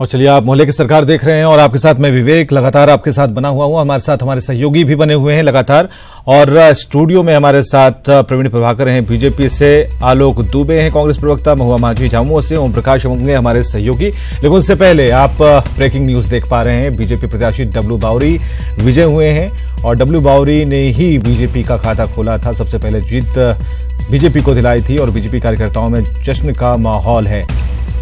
और चलिए, आप मोहल्ले की सरकार देख रहे हैं और आपके साथ मैं विवेक लगातार आपके साथ बना हुआ हूं। हमारे साथ हमारे सहयोगी भी बने हुए हैं लगातार, और स्टूडियो में हमारे साथ प्रवीण प्रभाकर हैं बीजेपी से, आलोक दुबे हैं कांग्रेस प्रवक्ता, महुआ माझी झामुमो से, ओम प्रकाश होंगे हमारे सहयोगी। लेकिन उससे पहले आप ब्रेकिंग न्यूज देख पा रहे हैं। बीजेपी प्रत्याशी डब्लू बावरी विजय हुए हैं और डब्लू बावरी ने ही बीजेपी का खाता खोला था। सबसे पहले जीत बीजेपी को दिलाई थी और बीजेपी कार्यकर्ताओं में जश्न का माहौल है।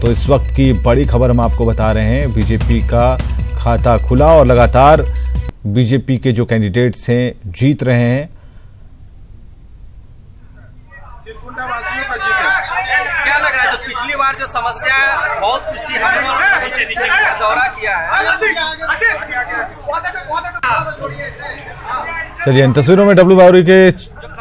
तो इस वक्त की बड़ी खबर हम आपको बता रहे हैं, बीजेपी का खाता खुला और लगातार बीजेपी के जो कैंडिडेट्स हैं जीत रहे हैं। चिरकुंडावासियों का जीत है। क्या लग रहा है, जो पिछली बार जो समस्या बहुत कुछ थी, हम लोगों ने दौरा किया है। चलिए, इन तस्वीरों में डब्लू बावरी के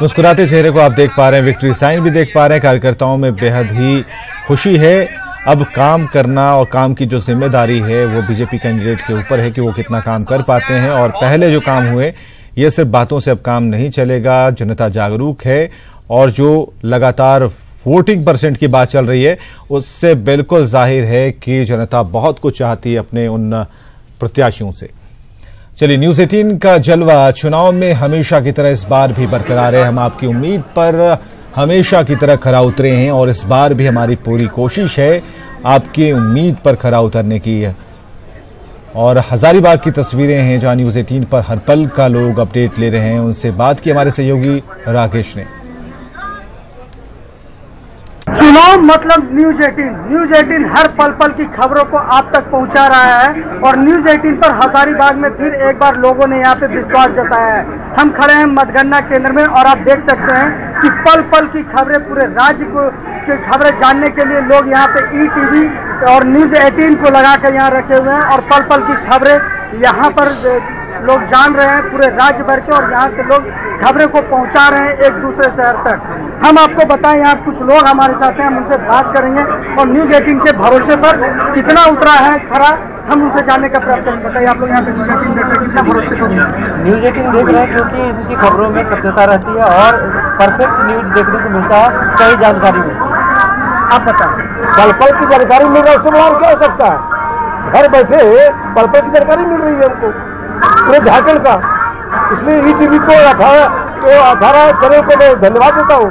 मुस्कुराते चेहरे को आप देख पा रहे हैं, विक्ट्री साइन भी देख पा रहे हैं। कार्यकर्ताओं में बेहद ही खुशी है। अब काम करना और काम की जो जिम्मेदारी है वो बीजेपी कैंडिडेट के ऊपर है कि वो कितना काम कर पाते हैं। और पहले जो काम हुए, ये सिर्फ बातों से अब काम नहीं चलेगा। जनता जागरूक है और जो लगातार वोटिंग परसेंट की बात चल रही है, उससे बिल्कुल जाहिर है कि जनता बहुत कुछ चाहती है अपने उन प्रत्याशियों से। चलिए, न्यूज़ 18 का जलवा चुनाव में हमेशा की तरह इस बार भी बरकरार है। हम आपकी उम्मीद पर हमेशा की तरह खरा उतरे हैं और इस बार भी हमारी पूरी कोशिश है आपकी उम्मीद पर खरा उतरने की। और हजारीबाग की तस्वीरें हैं जहां न्यूज़ 18 पर हर पल का लोग अपडेट ले रहे हैं। उनसे बात की हमारे सहयोगी राकेश ने। चुनाव मतलब न्यूज़ 18 हर पल पल की खबरों को आप तक पहुंचा रहा है। और न्यूज़ 18 पर हजारीबाग में फिर एक बार लोगों ने यहां पे विश्वास जताया है। हम खड़े हैं मतगणना केंद्र में और आप देख सकते हैं कि पल पल की खबरें, पूरे राज्य को की खबरें जानने के लिए लोग यहां पे ईटीवी और न्यूज़ 18 को लगाकर यहां रखे हुए हैं और पल पल की खबरें यहां पर लोग जान रहे हैं पूरे राज्य भर के, और यहाँ से लोग खबरें को पहुंचा रहे हैं एक दूसरे शहर तक। हम आपको बताएं, यहाँ कुछ लोग हमारे साथ हैं, हम उनसे बात करेंगे और न्यूज़ 18 के भरोसे पर कितना उतरा है खरा, हम उनसे जानने का प्रयास करेंगे। बताइए, आप लोग यहाँ पे न्यूज़ 18 देख रहे हैं, कितना भरोसे पर न्यूज़ 18 देख रहे हैं? क्योंकि इनकी खबरों में सत्यता रहती है और परफेक्ट न्यूज देखने को मिलता है, सही जानकारी मिलती है। आप बताएं, पल पल की जानकारी मिल रहा है, उससे बड़ा क्या हो सकता है? घर बैठे पल पल की जानकारी मिल रही है हमको पूरे झारखंड का। इसलिए ईटीवी को 18 चैनल को मैं धन्यवाद देता हूँ।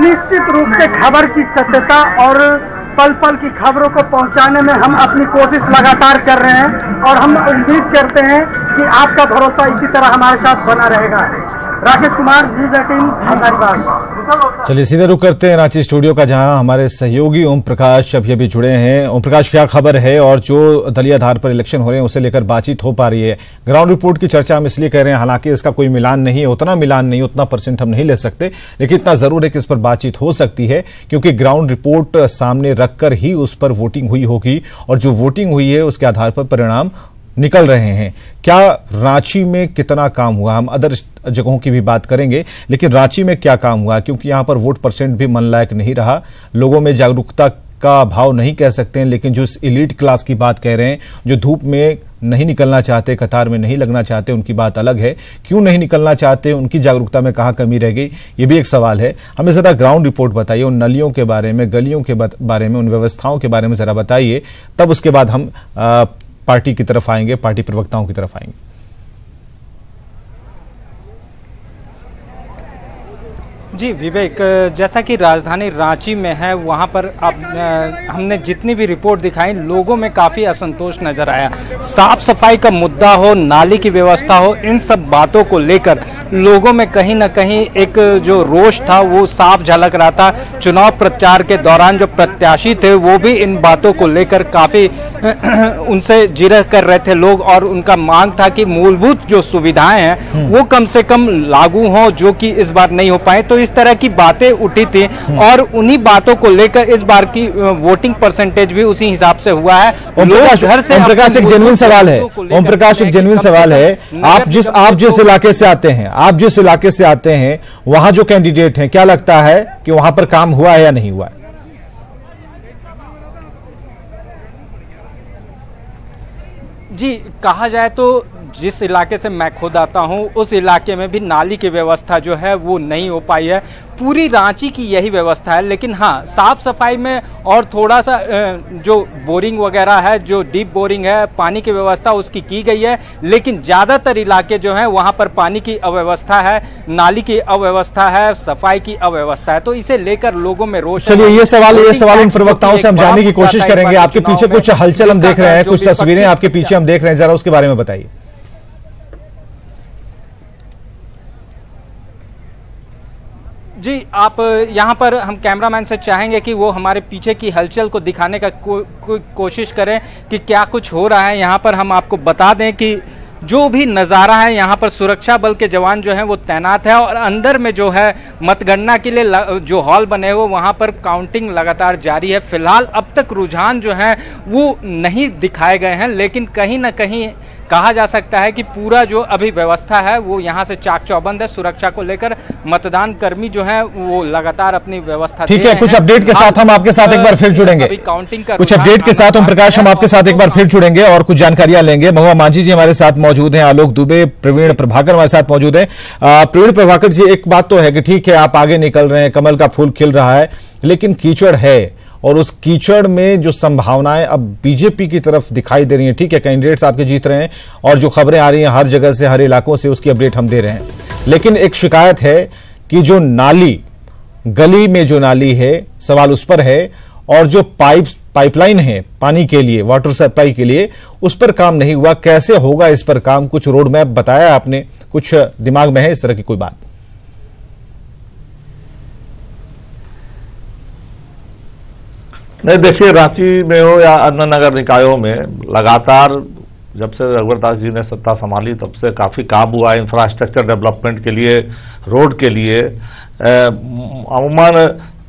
निश्चित रूप से खबर की सत्यता और पल पल की खबरों को पहुंचाने में हम अपनी कोशिश लगातार कर रहे हैं और हम उम्मीद करते हैं कि आपका भरोसा इसी तरह हमारे साथ बना रहेगा। राकेश कुमार, न्यूज़ 18 हजारीबाग। चलिए, सीधे रुक करते हैं रांची स्टूडियो का, जहां हमारे सहयोगी ओम प्रकाश अभी जुड़े हैं। ओम प्रकाश, क्या खबर है और जो दलीय आधार पर इलेक्शन हो रहे हैं उसे लेकर बातचीत हो पा रही है? ग्राउंड रिपोर्ट की चर्चा हम इसलिए कर रहे हैं, हालांकि इसका कोई मिलान नहीं है, उतना मिलान नहीं, उतना परसेंट हम नहीं ले सकते, लेकिन इतना जरूर है कि इस पर बातचीत हो सकती है क्योंकि ग्राउंड रिपोर्ट सामने रखकर ही उस पर वोटिंग हुई होगी और जो वोटिंग हुई है उसके आधार पर परिणाम निकल रहे हैं। क्या रांची में कितना काम हुआ? हम अदर जगहों की भी बात करेंगे, लेकिन रांची में क्या काम हुआ? क्योंकि यहां पर वोट परसेंट भी मन लायक नहीं रहा, लोगों में जागरूकता का भाव नहीं कह सकते हैं, लेकिन जो इस एलीट क्लास की बात कह रहे हैं, जो धूप में नहीं निकलना चाहते, कतार में नहीं लगना चाहते, उनकी बात अलग है। क्यों नहीं निकलना चाहते, उनकी जागरूकता में कहाँ कमी रह गई, ये भी एक सवाल है। हमें जरा ग्राउंड रिपोर्ट बताइए, उन नलियों के बारे में, गलियों के बारे में, उन व्यवस्थाओं के बारे में जरा बताइए, तब उसके बाद हम पार्टी की तरफ आएंगे, पार्टी प्रवक्ताओं की तरफ आएंगे। जी विवेक, जैसा कि राजधानी रांची में है, वहां पर हमने जितनी भी रिपोर्ट दिखाई, लोगों में काफ़ी असंतोष नजर आया। साफ सफाई का मुद्दा हो, नाली की व्यवस्था हो, इन सब बातों को लेकर लोगों में कहीं ना कहीं एक जो रोष था वो साफ झलक रहा था। चुनाव प्रचार के दौरान जो प्रत्याशी थे वो भी इन बातों को लेकर काफ़ी उनसे जिरह कर रहे थे लोग, और उनका मांग था कि मूलभूत जो सुविधाएं हैं वो कम से कम लागू हों, जो कि इस बार नहीं हो पाए। तो इस तरह की बातें उठी थी और उन्हीं बातों को लेकर इस बार की वोटिंग परसेंटेज भी उसी हिसाब से हुआ है। लोग घर से ओम प्रकाश, एक जेन्युइन सवाल है। ओम प्रकाश, एक जेन्युइन सवाल है। आप जिस इलाके से आते हैं, वहां जो कैंडिडेट हैं, क्या लगता है कि वहां पर काम हुआ है या नहीं हुआ है? जी, कहा जाए तो जिस इलाके से मैं खुद आता हूं उस इलाके में भी नाली की व्यवस्था जो है वो नहीं हो पाई है। पूरी रांची की यही व्यवस्था है, लेकिन हाँ, साफ सफाई में और थोड़ा सा जो बोरिंग वगैरह है, जो डीप बोरिंग है, पानी की व्यवस्था उसकी की गई है, लेकिन ज़्यादातर इलाके जो हैं वहाँ पर पानी की अव्यवस्था है, नाली की अव्यवस्था है, सफाई की अव्यवस्था है। तो इसे लेकर लोगों में रोष। चलिए ये सवाल उन प्रवक्ताओं से हम जानने की कोशिश करेंगे। आपके पीछे कुछ हलचल हम देख रहे हैं, कुछ तस्वीरें आपके पीछे हम देख रहे हैं, जरा उसके बारे में बताइए। जी, आप यहाँ पर हम कैमरामैन से चाहेंगे कि वो हमारे पीछे की हलचल को दिखाने का कोशिश करें कि क्या कुछ हो रहा है। यहाँ पर हम आपको बता दें कि जो भी नज़ारा है, यहाँ पर सुरक्षा बल के जवान जो हैं वो तैनात है और अंदर में जो है मतगणना के लिए जो हॉल बने हुए वहाँ पर काउंटिंग लगातार जारी है। फिलहाल अब तक रुझान जो है वो नहीं दिखाए गए हैं, लेकिन कहीं ना कहीं कहा जा सकता है कि पूरा जो अभी व्यवस्था है वो यहाँ से चाक चौबंद है। सुरक्षा को लेकर मतदान कर्मी जो है वो लगातार अपनी व्यवस्था। ठीक है, कुछ अपडेट के साथ हम आपके साथ एक बार फिर जुड़ेंगे। काउंटिंग का कुछ अपडेट के साथ ओम प्रकाश हम आपके साथ एक बार फिर जुड़ेंगे और कुछ जानकारियां लेंगे। महुआ मांझी जी हमारे साथ मौजूद हैं, आलोक दुबे, प्रवीण प्रभाकर हमारे साथ मौजूद हैं। प्रवीण प्रभाकर जी, एक बात तो है कि ठीक है आप आगे निकल रहे हैं, कमल का फूल खिल रहा है, लेकिन कीचड़ है और उस कीचड़ में जो संभावनाएं अब बीजेपी की तरफ दिखाई दे रही हैं। ठीक है, कैंडिडेट्स आपके जीत रहे हैं और जो खबरें आ रही हैं हर जगह से, हर इलाकों से, उसकी अपडेट हम दे रहे हैं, लेकिन एक शिकायत है कि जो नाली, गली में जो नाली है, सवाल उस पर है, और जो पाइपलाइन है पानी के लिए, वाटर सप्लाई के लिए, उस पर काम नहीं हुआ। कैसे होगा इस पर काम? कुछ रोड मैप बताया आपने, कुछ दिमाग में है इस तरह की कोई बात? नहीं, देखिए, रांची में हो या अन्य नगर निकायों में लगातार जब से रघुवर दास जी ने सत्ता संभाली तब से काफ़ी काम हुआ इंफ्रास्ट्रक्चर डेवलपमेंट के लिए, रोड के लिए। अमूमन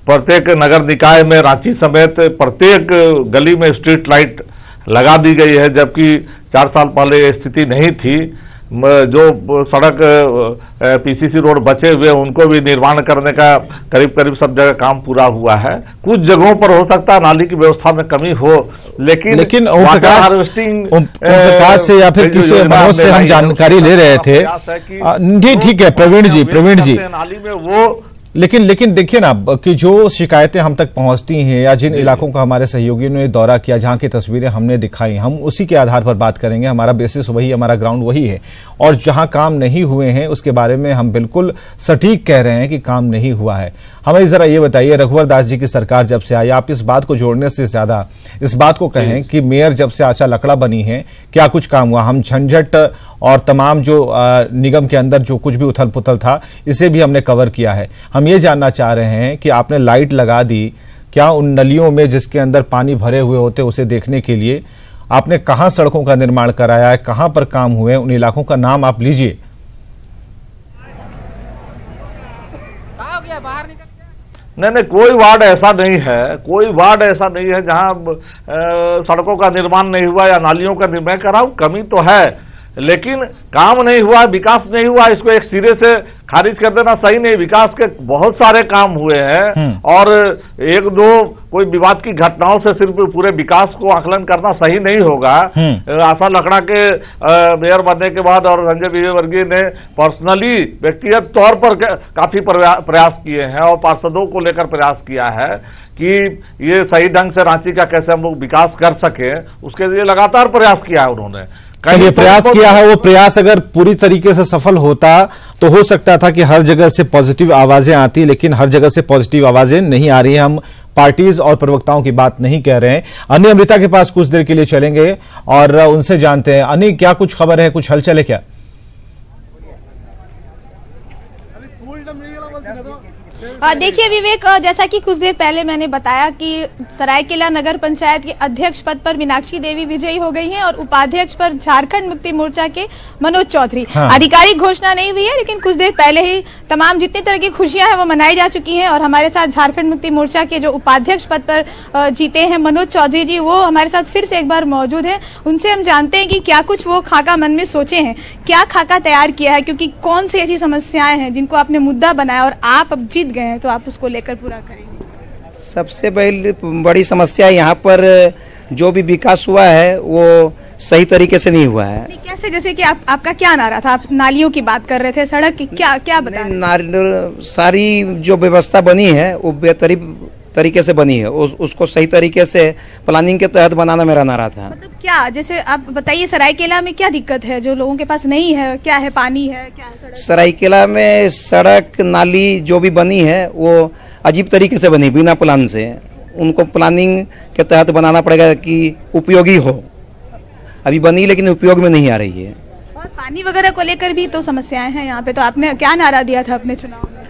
प्रत्येक नगर निकाय में रांची समेत प्रत्येक गली में स्ट्रीट लाइट लगा दी गई है, जबकि 4 साल पहले ये स्थिति नहीं थी। जो सड़क पीसीसी रोड बचे हुए उनको भी निर्माण करने का करीब सब जगह काम पूरा हुआ है। कुछ जगहों पर हो सकता है नाली की व्यवस्था में कमी हो, लेकिन वाटर हार्वेस्टिंग प्रकाश से या फिर किसी मनोज से हम जानकारी ले रहे थे। ठीक है प्रवीण जी, नाली में वो लेकिन देखिए ना कि जो शिकायतें हम तक पहुंचती हैं या जिन इलाकों का हमारे सहयोगियों ने दौरा किया, जहां की तस्वीरें हमने दिखाई, हम उसी के आधार पर बात करेंगे। हमारा बेसिस वही, हमारा ग्राउंड वही है, और जहां काम नहीं हुए हैं उसके बारे में हम बिल्कुल सटीक कह रहे हैं कि काम नहीं हुआ है। हमें जरा ये बताइए, रघुवर दास जी की सरकार जब से आई, आप इस बात को जोड़ने से ज्यादा इस बात को कहें कि मेयर जब से आशा लकड़ा बनी है, क्या कुछ काम हुआ? हम झंझट और तमाम जो निगम के अंदर जो कुछ भी उथल पुथल था, इसे भी हमने कवर किया है। हम ये जानना चाह रहे हैं कि आपने लाइट लगा दी क्या उन नलियों में जिसके अंदर पानी भरे हुए होते, उसे देखने के लिए? आपने कहां सड़कों का निर्माण कराया है, कहां पर काम हुए, उन इलाकों का नाम आप लीजिए। नहीं, कोई वार्ड ऐसा नहीं है जहां सड़कों का निर्माण नहीं हुआ या नालियों का निर्माण कराऊं। कमी तो है, लेकिन काम नहीं हुआ, विकास नहीं हुआ, इसको एक सिरे से खारिज कर देना सही नहीं। विकास के बहुत सारे काम हुए हैं और एक दो कोई विवाद की घटनाओं से सिर्फ पूरे विकास को आकलन करना सही नहीं होगा। आशा लकड़ा के मेयर बनने के बाद और संजय विजय वर्गीय ने पर्सनली व्यक्तिगत तौर पर काफी प्रयास किए हैं और पार्षदों को लेकर प्रयास किया है कि ये सही ढंग से रांची का कैसे हम लोग विकास कर सके, उसके लिए लगातार प्रयास किया है उन्होंने। ये प्रयास किया है, वो प्रयास अगर पूरी तरीके से सफल होता तो हो सकता था कि हर जगह से पॉजिटिव आवाजें आती, लेकिन हर जगह से पॉजिटिव आवाजें नहीं आ रही हैं। हम पार्टीज और प्रवक्ताओं की बात नहीं कह रहे हैं। अन्य अमृता के पास कुछ देर के लिए चलेंगे और उनसे जानते हैं। अन्य, क्या कुछ खबर है, कुछ हलचल है क्या? देखिए विवेक, जैसा कि कुछ देर पहले मैंने बताया कि सरायकेला नगर पंचायत के अध्यक्ष पद पर मीनाक्षी देवी विजयी हो गई हैं और उपाध्यक्ष पर झारखंड मुक्ति मोर्चा के मनोज चौधरी। आधिकारिक घोषणा नहीं हुई है, लेकिन कुछ देर पहले ही तमाम जितनी तरह की खुशियां हैं वो मनाई जा चुकी हैं। और हमारे साथ झारखंड मुक्ति मोर्चा के जो उपाध्यक्ष पद पर जीते हैं मनोज चौधरी जी, वो हमारे साथ फिर से एक बार मौजूद है। उनसे हम जानते हैं कि क्या कुछ वो खाका मन में सोचे हैं, क्या खाका तैयार किया है, क्योंकि कौन सी ऐसी समस्याएं हैं जिनको आपने मुद्दा बनाया और आप अब जीत गए तो आप उसको लेकर पूरा करेंगे। सबसे बड़ी समस्या यहाँ पर जो भी विकास हुआ है वो सही तरीके से नहीं हुआ है। कैसे, जैसे कि आपका क्या नारा था? आप नालियों की बात कर रहे थे, सड़क की क्या बता? सारी जो व्यवस्था बनी है वो बेहतरीन तरीके से बनी है, उसको सही तरीके से प्लानिंग के तहत बनाना मेरा नारा था। मतलब क्या, जैसे आप बताइए सरायकेला में क्या दिक्कत है जो लोगों के पास नहीं है? क्या है, पानी है, क्या है? सरायकेला में सड़क नाली जो भी बनी है वो अजीब तरीके से बनी, बिना प्लान से। उनको प्लानिंग के तहत बनाना पड़ेगा कि उपयोगी हो। अभी बनी लेकिन उपयोग में नहीं आ रही है। और पानी वगैरह को लेकर भी तो समस्याएं हैं यहाँ पे, तो आपने क्या नारा दिया था अपने चुनाव में?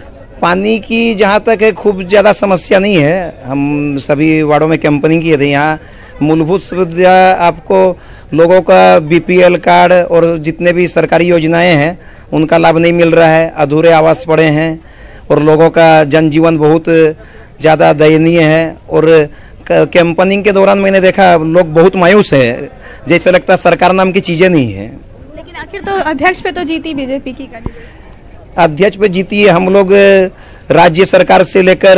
पानी की जहाँ तक है खूब ज़्यादा समस्या नहीं है। हम सभी वार्डों में कैंपेनिंग किए थे। यहाँ मूलभूत सुविधा आपको लोगों का बीपीएल कार्ड और जितने भी सरकारी योजनाएं हैं उनका लाभ नहीं मिल रहा है। अधूरे आवास पड़े हैं और लोगों का जनजीवन बहुत ज़्यादा दयनीय है। और कैंपेनिंग के दौरान मैंने देखा लोग बहुत मायूस है, जैसे लगता है सरकार नाम की चीज़ें नहीं है। लेकिन आखिर तो अध्यक्ष पे तो जीती बीजेपी की कैंडिडेट, अध्यक्ष पे जीती है। हम लोग राज्य सरकार से लेकर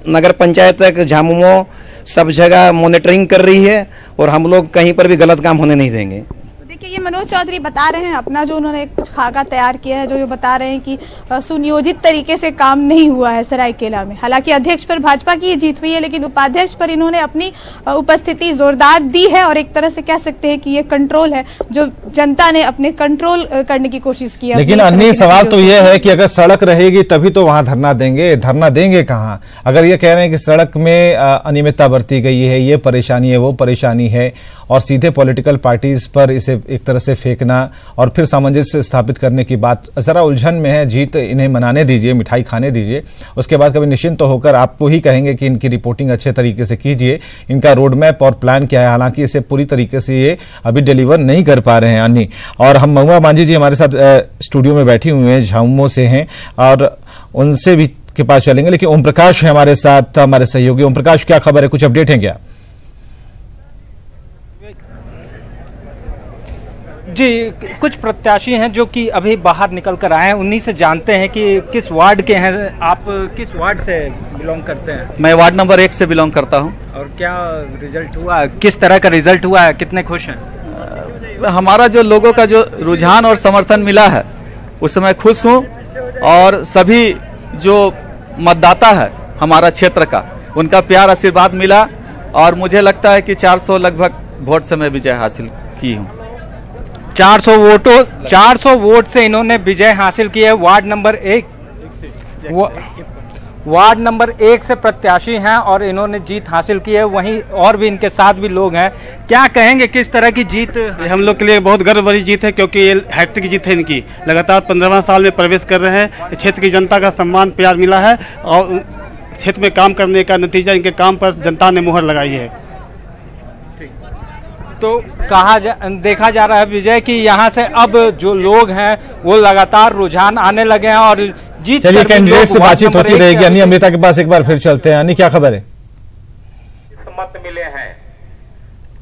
नगर पंचायत तक झामुमो सब जगह मॉनिटरिंग कर रही है और हम लोग कहीं पर भी गलत काम होने नहीं देंगे। देखिए, ये मनोज चौधरी बता रहे हैं अपना जो उन्होंने कुछ खाका तैयार किया है, जो ये बता रहे हैं कि सुनियोजित तरीके से काम नहीं हुआ है सरायकेला में। हालांकि अध्यक्ष पर भाजपा की जीत हुई है, लेकिन उपाध्यक्ष पर इन्होंने अपनी उपस्थिति जोरदार दी है और एक तरह से कह सकते हैं कि ये कंट्रोल है जो जनता ने अपने कंट्रोल करने की कोशिश की है। लेकिन अन्य सवाल तो ये है कि अगर सड़क रहेगी तभी तो वहां धरना देंगे। धरना देंगे कहाँ? अगर ये कह रहे हैं कि सड़क में अनियमितता बरती गई है, ये परेशानी है, वो परेशानी है, और सीधे पॉलिटिकल पार्टीज पर इसे एक तरह से फेंकना और फिर सामंजस्य स्थापित करने की बात, जरा उलझन में है। जीत इन्हें मनाने दीजिए, मिठाई खाने दीजिए, उसके बाद कभी निश्चिंत तो होकर आपको ही कहेंगे कि इनकी रिपोर्टिंग अच्छे तरीके से कीजिए, इनका रोड मैप और प्लान क्या है। हालांकि इसे पूरी तरीके से ये अभी डिलीवर नहीं कर पा रहे हैं अन्नी। और हम महुआ मांझी जी हमारे साथ स्टूडियो में बैठी हुई हैं, झामुमो से हैं, और उनसे भी के पास चलेंगे। लेकिन ओम प्रकाश है हमारे साथ, हमारे सहयोगी। ओम प्रकाश, क्या खबर है, कुछ अपडेट है क्या? जी, कुछ प्रत्याशी हैं जो कि अभी बाहर निकल कर आए हैं, उन्हीं से जानते हैं कि किस वार्ड के हैं आप, किस वार्ड से बिलोंग करते हैं? मैं वार्ड नंबर 1 से बिलोंग करता हूं। और क्या रिजल्ट हुआ, किस तरह का रिजल्ट हुआ है, कितने खुश हैं? हमारा जो लोगों का जो रुझान और समर्थन मिला है उससे मैं खुश हूं, और सभी जो मतदाता है हमारा क्षेत्र का, उनका प्यार आशीर्वाद मिला, और मुझे लगता है कि 400 लगभग वोट से मैं विजय हासिल की हूं। 400 वोट से इन्होंने विजय हासिल की है। वार्ड नंबर 1 से प्रत्याशी हैं और इन्होंने जीत हासिल की है। वहीं और भी इनके साथ भी लोग हैं, क्या कहेंगे, किस तरह की जीत? हम लोग के लिए बहुत गर्व भरी जीत है, क्योंकि ये हैट्रिक जीत है इनकी। लगातार 15वां साल में प्रवेश कर रहे हैं। क्षेत्र की जनता का सम्मान प्यार मिला है और क्षेत्र में काम करने का नतीजा इनके काम पर जनता ने मुहर लगाई है। तो देखा जा रहा है विजय कि यहाँ से अब जो लोग हैं वो लगातार रुझान आने लगे हैं और जीत। चलिए, कैंडिडेट से बातचीत होती रहेगी। अन्नी अमृता के पास एक बार फिर चलते हैं। अन्नी, क्या खबर है? मत मिले हैं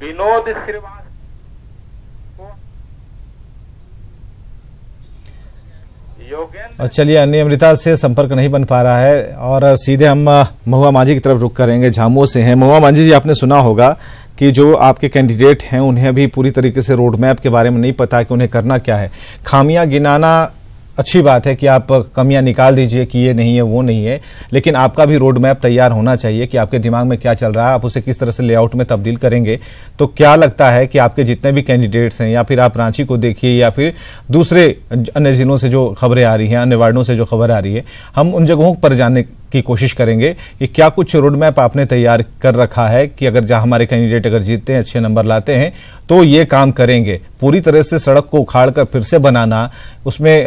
विनोद श्रीवास्तव। और चलिए, अन्नी अमृता से संपर्क नहीं बन पा रहा है और सीधे हम महुआ मांझी की तरफ रुख करेंगे। झामुमो से हैं महुआ मांझी जी। आपने सुना होगा कि जो आपके कैंडिडेट हैं उन्हें अभी पूरी तरीके से रोड मैप के बारे में नहीं पता है कि उन्हें करना क्या है। खामियां गिनाना अच्छी बात है कि आप कमियां निकाल दीजिए कि ये नहीं है, वो नहीं है, लेकिन आपका भी रोड मैप तैयार होना चाहिए कि आपके दिमाग में क्या चल रहा है, आप उसे किस तरह से लेआउट में तब्दील करेंगे। तो क्या लगता है कि आपके जितने भी कैंडिडेट्स हैं, या फिर आप रांची को देखिए या फिर दूसरे अन्य जिलों से जो खबरें आ रही हैं, अन्य वार्डों से जो खबर आ रही है, हम उन जगहों पर जाने की कोशिश करेंगे कि क्या कुछ रोड मैप आपने तैयार कर रखा है कि अगर जहां हमारे कैंडिडेट अगर जीतते हैं, अच्छे नंबर लाते हैं, तो ये काम करेंगे। पूरी तरह से सड़क को उखाड़कर फिर से बनाना, उसमें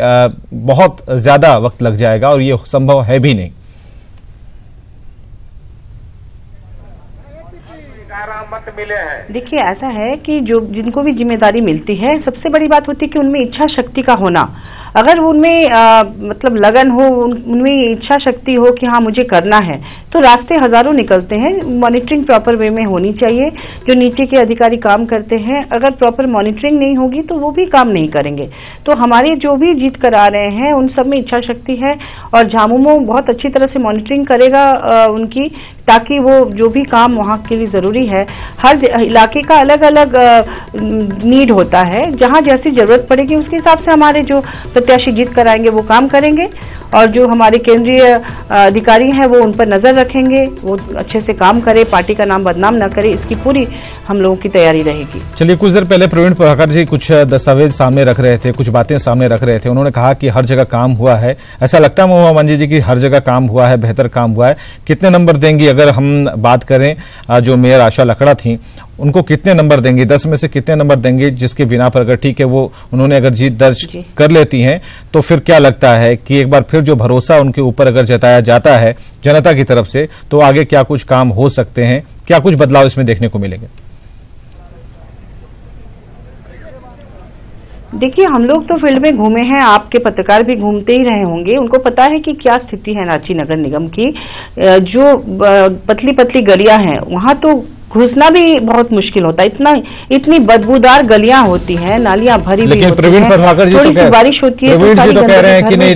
बहुत ज्यादा वक्त लग जाएगा और ये संभव है भी नहीं। देखिए, ऐसा है कि जो जिनको भी जिम्मेदारी मिलती है, सबसे बड़ी बात होती है कि उनमें इच्छा शक्ति का होना। अगर उनमें मतलब लगन हो, उनमें इच्छा शक्ति हो कि हाँ मुझे करना है, तो रास्ते हजारों निकलते हैं। मॉनिटरिंग प्रॉपर वे में होनी चाहिए। जो नीचे के अधिकारी काम करते हैं, अगर प्रॉपर मॉनिटरिंग नहीं होगी तो वो भी काम नहीं करेंगे। तो हमारे जो भी जीत कर आ रहे हैं उन सब में इच्छा शक्ति है और झामुमो बहुत अच्छी तरह से मॉनिटरिंग करेगा उनकी, ताकि वो जो भी काम वहाँ के लिए जरूरी है, हर इलाके का अलग अलग नीड होता है, जहाँ जैसी जरूरत पड़ेगी उसके हिसाब से हमारे जो प्रत्याशी जीत कराएंगे वो काम करेंगे, और जो हमारे केंद्रीय अधिकारी हैं वो उन पर नजर रखेंगे, वो अच्छे से काम करे, पार्टी का नाम बदनाम न करे, इसकी पूरी हम लोगों की तैयारी रहेगी। चलिए, कुछ देर पहले प्रवीण प्रभाकर जी कुछ दस्तावेज सामने रख रहे थे, कुछ बातें सामने रख रहे थे। उन्होंने कहा कि हर जगह काम हुआ है। ऐसा लगता है महुआ मांझी जी की हर जगह काम हुआ है, बेहतर काम हुआ है? कितने नंबर देंगी? अगर हम बात करें जो मेयर आशा लकड़ा थी, उनको कितने नंबर देंगे? 10 में से कितने नंबर देंगे? जिसके बिना पर अगर ठीक है वो उन्होंने अगर जीत दर्ज कर लेती हैं, तो फिर क्या लगता है कि एक बार फिर जो भरोसा उनके ऊपर अगर जताया जाता है जनता की तरफ से, तो आगे क्या कुछ काम हो सकते हैं? क्या कुछ बदलाव इसमें देखने को मिलेंगे? देखिए, हम लोग तो फील्ड में घूमे हैं, आपके पत्रकार भी घूमते ही रहे होंगे, उनको पता है कि क्या स्थिति है रांची नगर निगम की। जो पतली पतली गलियां हैं वहां तो घुसना भी बहुत मुश्किल होता है, इतनी बदबूदार गलियां होती हैं, नालियां भरी हुई होती हैं। प्रवीण प्रभाकर जी तो बारिश होती है, प्रवीण जी तो कह रहे हैं कि नहीं,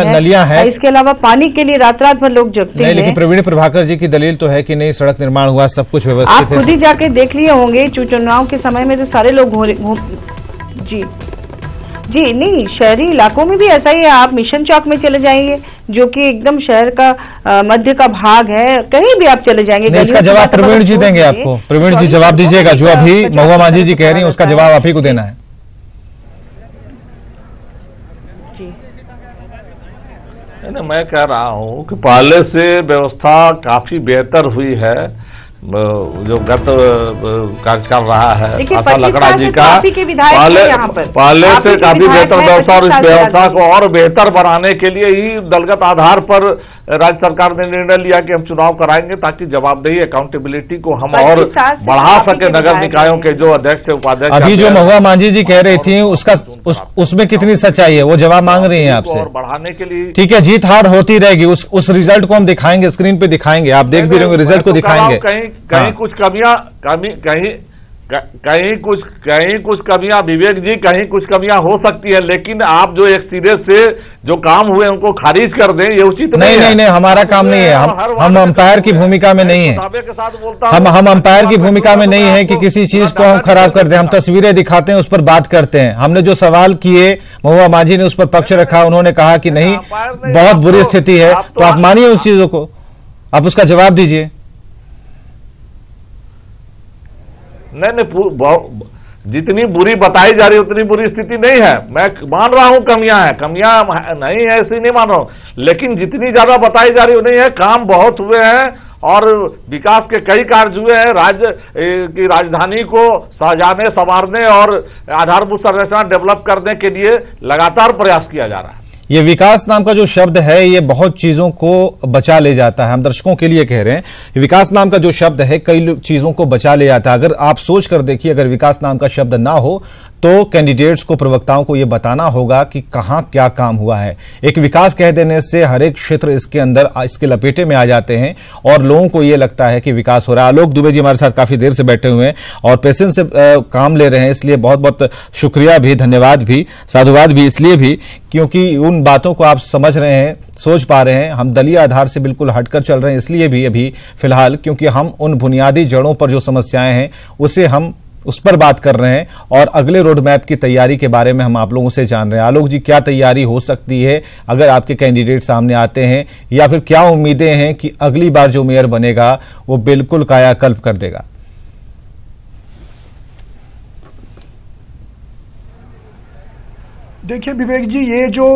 नलियां हैं। इसके अलावा पानी के लिए रात रात भर लोग जगते हैं। लेकिन प्रवीण प्रभाकर जी की दलील तो है कि नहीं, सड़क निर्माण हुआ, सब कुछ व्यवस्थित है। आप खुद ही जाके देख लिए होंगे, चुनाव के समय में तो सारे लोग जी नहीं, शहरी इलाकों में भी ऐसा ही है। आप मिशन चौक में चले जाइए, जो कि एकदम शहर का मध्य का भाग है, कहीं भी आप चले जाएंगे। इसका जवाब प्रवीण जी देंगे आपको। प्रवीण जी जवाब दीजिएगा, जो अभी महुआ मांझी जी कह रही हैं उसका जवाब आप ही को देना है। मैं कह रहा हूं कि पहले से व्यवस्था काफी बेहतर हुई है, जो गत कर रहा है आशा लकड़ा जी का। पहले से काफी बेहतर व्यवस्था, और इस व्यवस्था को और बेहतर बनाने के लिए ही दलगत आधार पर राज्य सरकार ने निर्णय लिया कि हम चुनाव कराएंगे, ताकि जवाबदेही, अकाउंटेबिलिटी को हम और बढ़ा सके नगर निकायों के जो अध्यक्ष उपाध्यक्ष। अभी जो महुआ मांझी जी कह रही थी उसमें कितनी सच्चाई है, वो जवाब मांग रही है आपसे। और बढ़ाने के लिए ठीक है, जीत हार होती रहेगी, उस रिजल्ट को हम दिखाएंगे, स्क्रीन पे दिखाएंगे, आप देख भी रहे होंगे, रिजल्ट को दिखाएंगे। कहीं कुछ कमियां, कहीं कुछ कमियां विवेक जी, कहीं कुछ कमियां हो सकती है, लेकिन आप जो एक सिरे से जो काम हुए उनको खारिज कर दें, ये उचित नहीं, हमारा काम नहीं है। हम अंपायर की भूमिका में नहीं है। हम अंपायर की भूमिका में नहीं है कि किसी चीज को हम खराब कर दें। हम तस्वीरें दिखाते हैं, उस पर बात करते हैं। हमने जो सवाल किए, महुआ मांझी ने उस पर पक्ष रखा, उन्होंने कहा कि नहीं, बहुत बुरी स्थिति है, तो आप मानिए उस चीजों को, आप उसका जवाब दीजिए। नहीं, जितनी बुरी बताई जा रही है उतनी बुरी स्थिति नहीं है। मैं मान रहा हूं कमियां हैं, कमियां नहीं है ऐसी नहीं मान रहा हूं, लेकिन जितनी ज्यादा बताई जा रही नहीं है। काम बहुत हुए हैं और विकास के कई कार्य हुए हैं। राज्य की राजधानी को सजाने, संवारने और आधारभूत संरचना डेवलप करने के लिए लगातार प्रयास किया जा रहा है। ये विकास नाम का जो शब्द है, ये बहुत चीजों को बचा ले जाता है। हम दर्शकों के लिए कह रहे हैं, विकास नाम का जो शब्द है कई चीजों को बचा ले जाता है। अगर आप सोच कर देखिए, अगर विकास नाम का शब्द ना हो तो कैंडिडेट्स को, प्रवक्ताओं को ये बताना होगा कि कहां क्या काम हुआ है। एक विकास कह देने से हर एक क्षेत्र इसके अंदर, इसके लपेटे में आ जाते हैं और लोगों को ये लगता है कि विकास हो रहा है। आलोक दुबे जी हमारे साथ काफी देर से बैठे हुए हैं और पेशेंस से काम ले रहे हैं, इसलिए बहुत बहुत शुक्रिया भी, धन्यवाद भी, साधुवाद भी, इसलिए भी क्योंकि उन बातों को आप समझ रहे हैं, सोच पा रहे हैं। हम दलीय आधार से बिल्कुल हटकर चल रहे हैं, इसलिए भी अभी फिलहाल, क्योंकि हम उन बुनियादी जड़ों पर जो समस्याएं हैं उसे हम उस पर बात कर रहे हैं और अगले रोड मैप की तैयारी के बारे में हम आप लोगों से जान रहे हैं। आलोक जी, क्या तैयारी हो सकती है अगर आपके कैंडिडेट सामने आते हैं, या फिर क्या उम्मीदें हैं कि अगली बार जो मेयर बनेगा वो बिल्कुल कायाकल्प कर देगा? देखिए विवेक जी, ये जो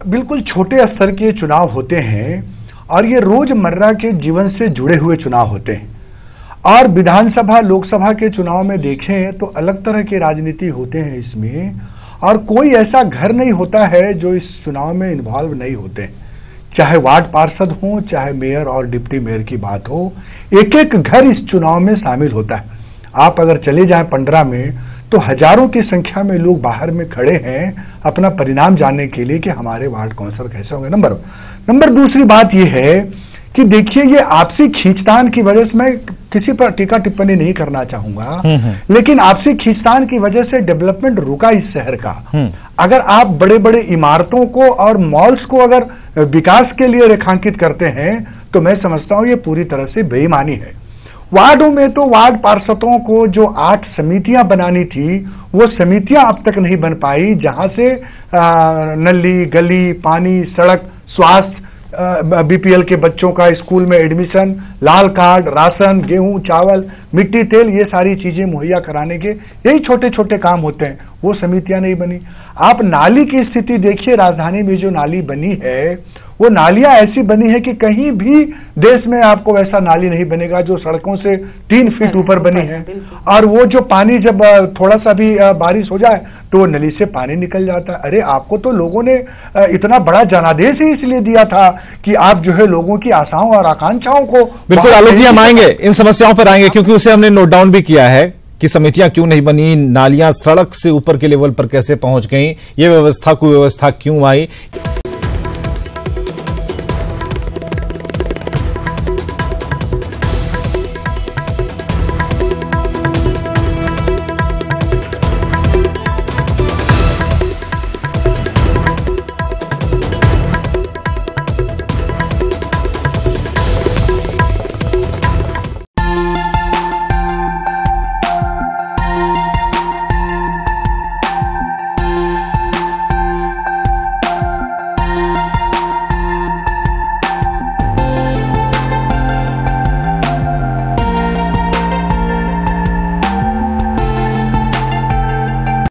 बिल्कुल छोटे स्तर के चुनाव होते हैं और ये रोजमर्रा के जीवन से जुड़े हुए चुनाव होते हैं, और विधानसभा, लोकसभा के चुनाव में देखें तो अलग तरह के राजनीति होते हैं इसमें, और कोई ऐसा घर नहीं होता है जो इस चुनाव में इन्वॉल्व नहीं होते हैं। चाहे वार्ड पार्षद हो, चाहे मेयर और डिप्टी मेयर की बात हो, एक एक घर इस चुनाव में शामिल होता है। आप अगर चले जाएं 15 में तो हजारों की संख्या में लोग बाहर में खड़े हैं अपना परिणाम जानने के लिए कि हमारे वार्ड काउंसिलर कैसे होंगे। नंबर दूसरी बात यह है कि देखिए, ये आपसी खींचतान की वजह से, मैं किसी पर टीका टिप्पणी नहीं करना चाहूंगा, लेकिन आपसी खींचतान की वजह से डेवलपमेंट रुका इस शहर का। अगर आप बड़े बड़े इमारतों को और मॉल्स को अगर विकास के लिए रेखांकित करते हैं तो मैं समझता हूं ये पूरी तरह से बेईमानी है। वार्डों में तो वार्ड पार्षदों को जो 8 समितियां बनानी थी वो समितियां अब तक नहीं बन पाई, जहां से नली, गली, पानी, सड़क, स्वास्थ्य, बीपीएल के बच्चों का स्कूल में एडमिशन, लाल कार्ड, राशन, गेहूं, चावल, मिट्टी तेल, ये सारी चीजें मुहैया कराने के यही छोटे छोटे काम होते हैं, वो समितियां नहीं बनी। आप नाली की स्थिति देखिए, राजधानी में जो नाली बनी है वो नालियां ऐसी बनी है कि कहीं भी देश में आपको वैसा नाली नहीं बनेगा जो सड़कों से 3 फीट ऊपर बनी है। और वो जो पानी जब थोड़ा सा भी बारिश हो जाए तो वो नली से पानी निकल जाता है। अरे आपको तो लोगों ने इतना बड़ा जनादेश ही इसलिए दिया था कि आप जो है लोगों की आशाओं और आकांक्षाओं को। बिल्कुल आलोक जी, हम आएंगे इन समस्याओं पर आएंगे, क्योंकि उसे हमने नोट डाउन भी किया है कि समितियां क्यों नहीं बनी, नालियां सड़क से ऊपर के लेवल पर कैसे पहुंच गई, ये व्यवस्था कुव्यवस्था क्यों आई।